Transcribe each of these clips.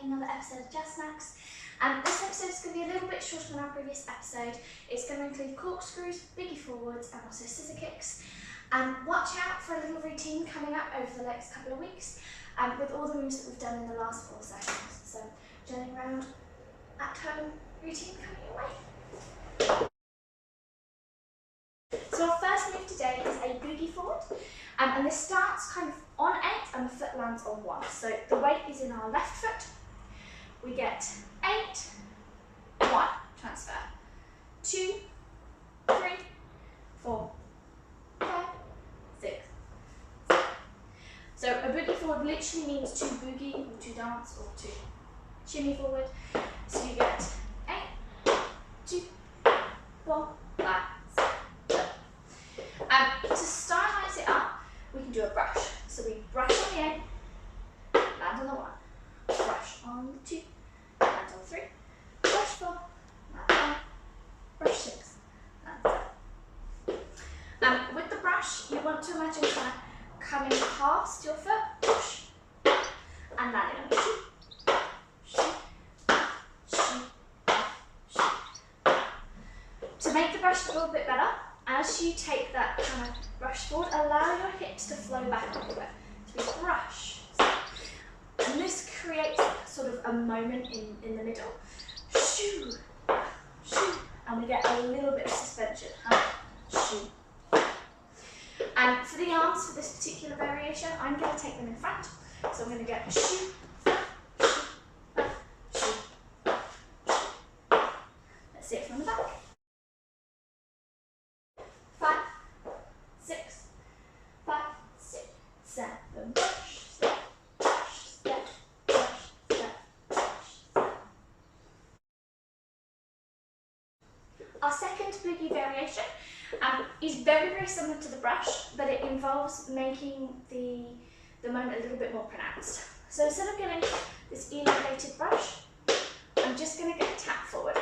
another episode of Jazzsnacks. This episode is going to be a little bit shorter than our previous episode. It's going to include corkscrews, boogie forwards and also scissor kicks. Watch out for a little routine coming up over the next couple of weeks with all the moves that we've done in the last 4 sessions. So journeying around at home routine coming your way. So our first move today is a boogie forward, and this starts kind of on 8 and the foot lands on 1. So the weight is in our left foot. We get 8, 1, transfer, 2, 3, 4, 5, 6, 7. So a boogie forward literally means to boogie or to dance or to shimmy forward. So you get 8, 2, 4, 5, 6, 7. To stylize it up, we can do a brush. So we brush on the 8, land on the 1, brush on the 2, land on 3, brush 4, land 5, brush 6, land 7. With the brush, you want to imagine kind of coming past your foot, push, and landing on your shoe, shoe, shoe. To make the brush a little bit better, as you take that kind of brush forward, allow your hips to flow back onto it. So we brush. And this creates sort of a moment in the middle. Shoo, shoo. And we get a little bit of suspension. Shoo. And for the arms for this particular variation, I'm going to take them in front. So I'm going to get a shoo, shoo, shoo, shoo. Let's see it from the back. 5, 6, 5, 6, 7, brush, step, brush, step, brush, step, brush, step. Our second boogie variation is very, very similar to the brush, but it involves making the moment a little bit more pronounced. So instead of getting this elongated brush, I'm just going to get a tap forward.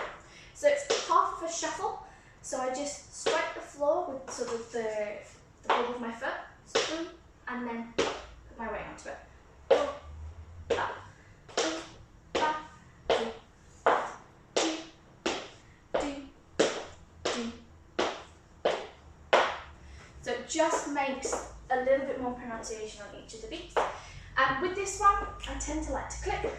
So it's half of a shuffle. So I just strike the floor with sort of the ball of my foot, screw, and then put my weight onto it. So it just makes a little bit more pronunciation on each of the beats. With this one, I tend to like to click.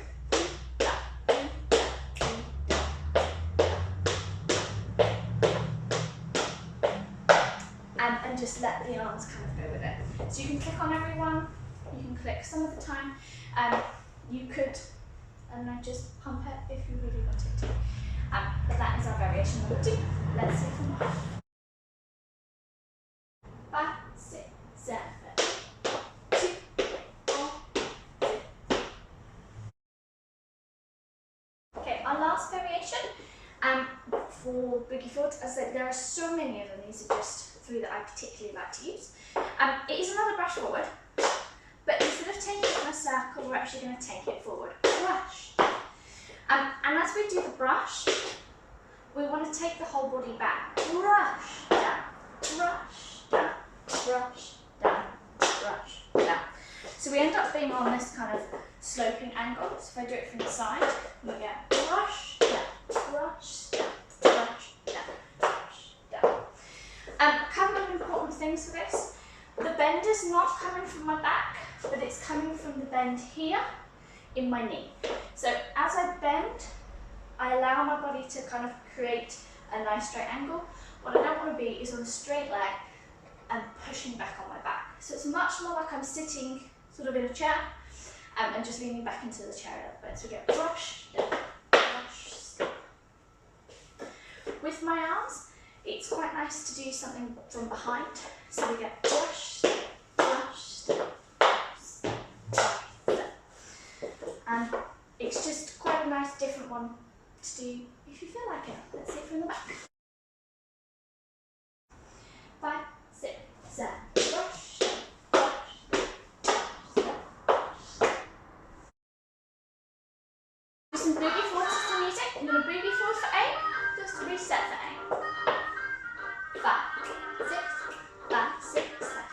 And just let the arms kind of go with it. So you can click on every one, you can click some of the time, you could, I don't know, just pump it if you really wanted to. But that is our variation number 2. Let's see from 5, 6, 7, 2, 4, 6. Okay, our last variation for boogie forwards, as I said, there are so many of them. These are just 3 that I particularly like to use. It is another brush forward, but instead of taking it in a circle, we're actually going to take it forward. Brush. And as we do the brush, we want to take the whole body back. Brush down, brush down, brush down, brush down. So we end up being on this kind of sloping angle. So if I do it from the side, we get brush down, brush down, brush down, brush down. A couple of important things for this. The bend is not coming from my back, but it's coming from the bend here in my knee. So as I bend, I allow my body to kind of create a nice straight angle. What I don't want to be is on a straight leg and pushing back on my back. So it's much more like I'm sitting sort of in a chair and just leaning back into the chair a little bit. So we get brush, brush, step. With my arms, it's quite nice to do something from behind. So we get brush, brush, step, step, step. And it's just quite a nice different one to do if you feel like it. Let's see it from the back. 5, 6, 7, brush, brush, step. Do some boogie forwards to music. I'm going to boogie forward for 8, just to reset for 8. 5, 6, 5, 6, 7.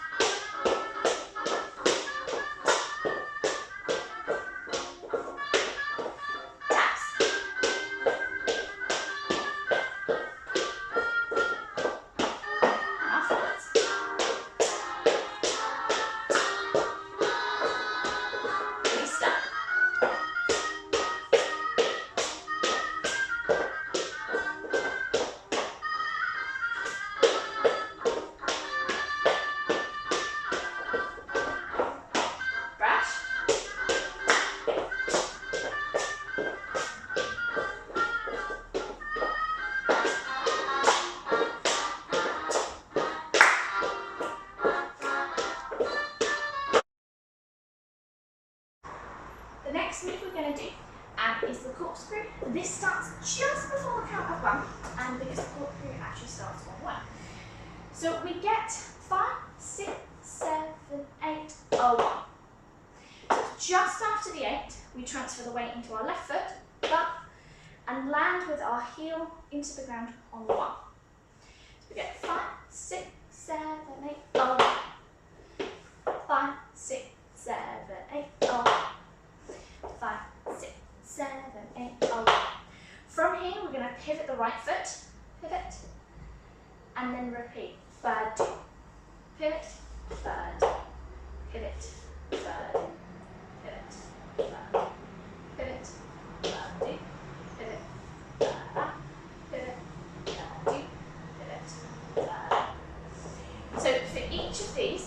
the next move we're going to do is the corkscrew. This starts just before the count of 1, and because the corkscrew actually starts on 1. So we get 5, 6, 7, 8, 1. So just after the 8, we transfer the weight into our left foot, up, and land with our heel into the ground on 1. So we get 5, 6, 7, 8, 1. 5, 6, 7, 8, 1. 5, 6, 7, 8, 1. From here, we're going to pivot the right foot, pivot, and then repeat. Third, pivot, third, pivot, third, pivot, third, pivot, third, pivot, third, pivot, third, pivot, third. So for each of these,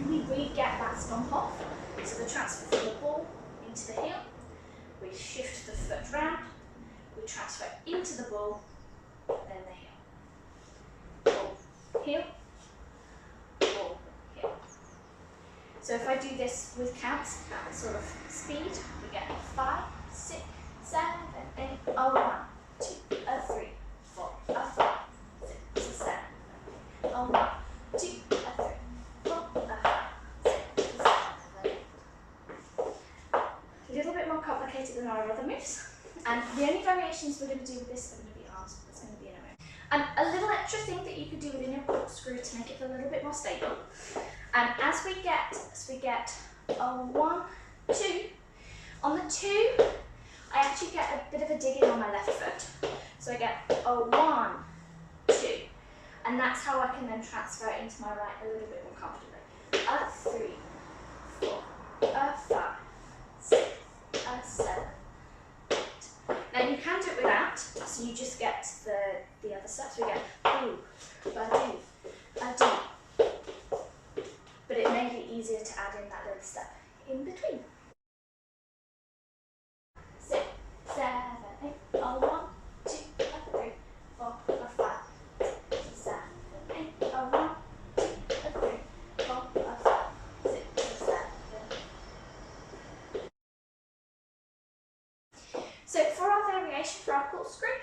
we re-get that stomp off. So the transfer from the ball into the heel, we shift the foot round, we transfer into the ball, then the heel. Ball, heel, ball, heel. So if I do this with counts at sort of speed, we get 5, 6, 7, 8, 1, 2, 3, 4, 5, 6, 7, 1, 2, 3, 4, 5, 6, 7, 8. A little bit more complicated than our other moves. And the only variations we're going to do with this are going to be arms. It's going to be in a moment. And a little extra thing that you could do within your corkscrew to make it a little bit more stable. And as we get a 1, 2. On the 2, I actually get a bit of a dig in on my left foot. So I get a 1, 2. And that's how I can then transfer it into my right a little bit more comfortably. A 3, 4, a 5, 6, a 7, 8. Now you can do it without, so you just get the other steps. We get boo, ba-doo, a-doo. But it may be easier to add in that little step in between. 6, 7, 8, 1, 2, 3, 4, 5, 6, 7, 8, 1, 2, 3, 4, 5, 6, 7. So for our variation for our corkscrew,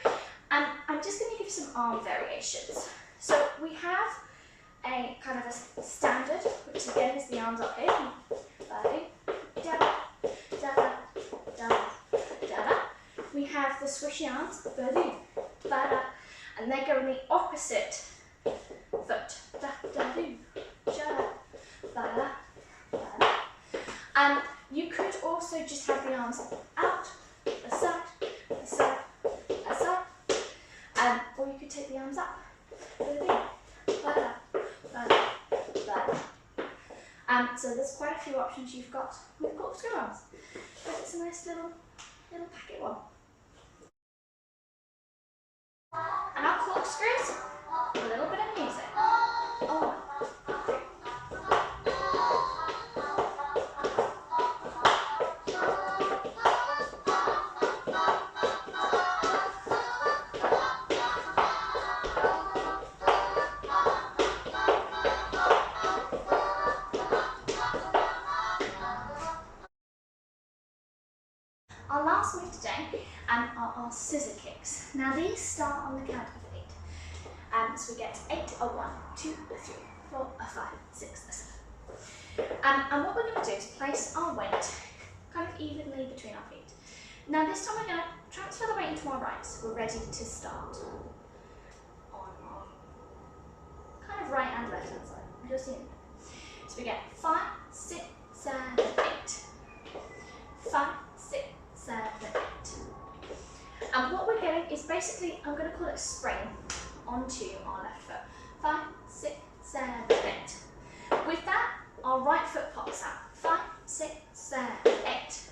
I'm just going to give you some arm variations. So we have a kind of a standard, which again is the arms up here. We have the swishy arms, and they go in the opposite foot. And you could also just have the arms out, aside, aside, aside, or you could take the arms up. So there's quite a few options you've got with corkscrew arms, but it's a nice little packet one. And our corkscrews, a little bit of music. Oh. Our last move today are our scissor kicks. Now these start on the count of 8. So we get 8, a 1, 2, a 3, 4, a 5, 6, a 7. And what we're going to do is place our weight kind of evenly between our feet. Now this time we're going to transfer the weight into our right, so we're ready to start on our kind of right and left hand side. Just in. So we get 5, 6, 7, 8. 5, 6, 7, 8. And what we're getting is basically, I'm going to call it a spring onto our left foot. 5, 6, 7, 8. With that, our right foot pops out. 5, 6, 7, 8.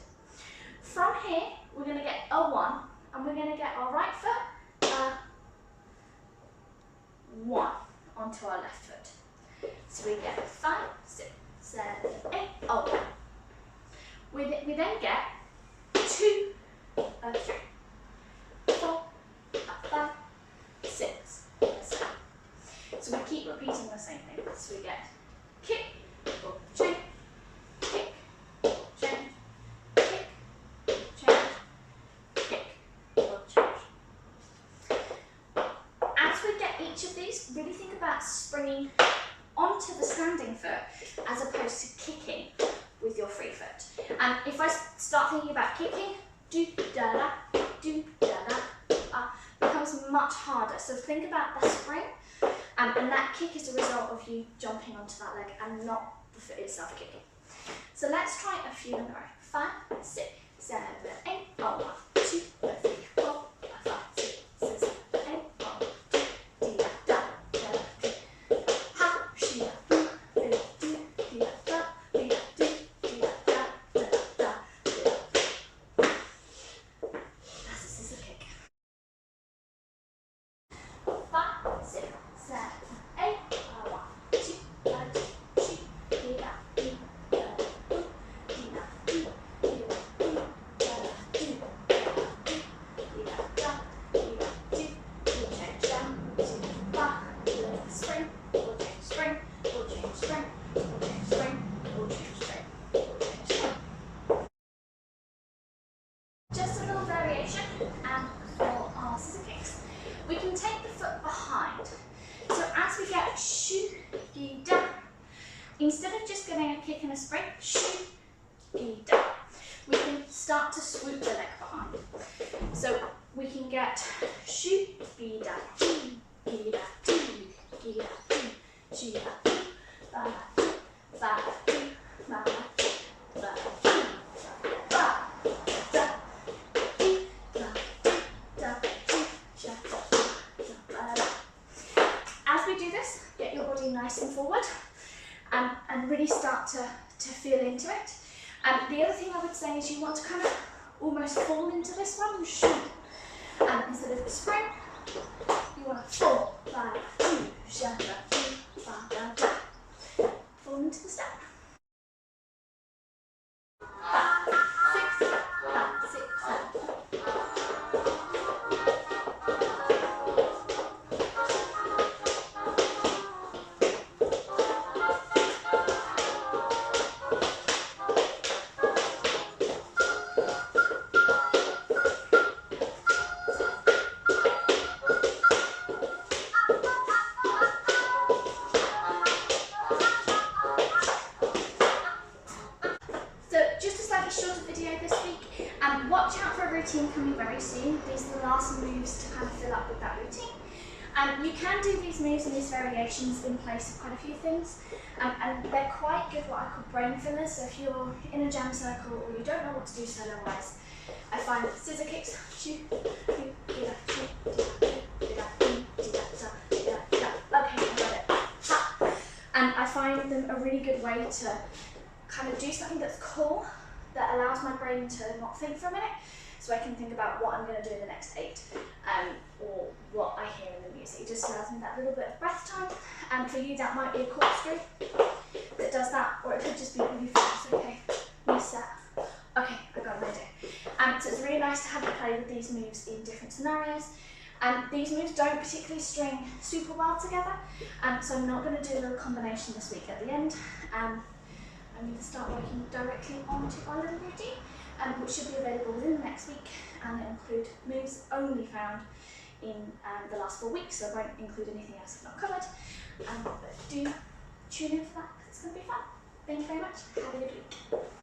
From here, we're going to get a 1, and we're going to get our right foot, 1 onto our left foot. So we get 5, 6, 7, 8, a 1. We then get 2, a 3, 4, a 5, 6, a 7. So we keep repeating the same thing. So we get kick, change, kick, change, kick, each of these, really think about springing onto the standing foot as opposed to kicking with your free foot. And if I start thinking about kicking, do-da-da, do-da-da, becomes much harder. So think about the spring, and that kick is a result of you jumping onto that leg and not the foot itself kicking. So let's try a few in a row. 5, 6, 7, 8, 1, 2, 3, 4, 5, 6, 7, 8, 1, 2, dee-da-da, da-da, ha, she-da, do, dee-da-da, dee-da-do, dee-da-da, da-da-da, da-da. That's a scissor kick. 5, 6, 7, 8, 1, 2, 3, dee-da, dee. Just a little variation for our scissor kicks. We can take the foot behind. So as we get shoo, dee, da, instead of just getting a kick and a spring, shoo, dee, da, we can start to swoop the leg behind. So we can get shoo, dee, da, dee, dee, da, dee, dee, da, dee, shoo, da, dee, ba, da, dee, ba, da, dee, ba, da, dee, ba, da, dee, ba, da, dee, ba, dee, da, dee, sha, da, da, ba, da. As we do this, get your body nice and forward, and really start to feel into it. The other thing I would say is you want to kind of almost fall into this one, shoot. Instead of the spring, you want to fall, ba, da, doo, sha, da, doo, ba, da, da. Fall into the step. 5, 6, 5, 6, 7. Watch out for a routine coming very soon. These are the last moves to kind of fill up with that routine. You can do these moves and these variations in place of quite a few things, and they're quite good what I call brain fillers. So if you're in a jam circle or you don't know what to do solo-wise, I find scissor kicks, shoo, shoo, dee-da, shoo, dee-da, dee-da, dee-da, dee-da, dee-da. Okay, I got it. Ha. And I find them a really good way to kind of do something that's cool, that allows my brain to not think for a minute, so I can think about what I'm going to do in the next 8, or what I hear in the music. It just allows me that little bit of breath time, and for you that might be a corkscrew that does that, or it could just be Boogie Forwards. Okay, reset. Okay, I got an idea. So it's really nice to have you play with these moves in different scenarios. These moves don't particularly string super well together, so I'm not going to do a little combination this week at the end. I'm going to start working directly onto our little routine, which should be available within the next week, and it'll include moves only found in the last 4 weeks, so I won't include anything else I've not covered. But do tune in for that, because it's going to be fun. Thank you very much. Have a good week.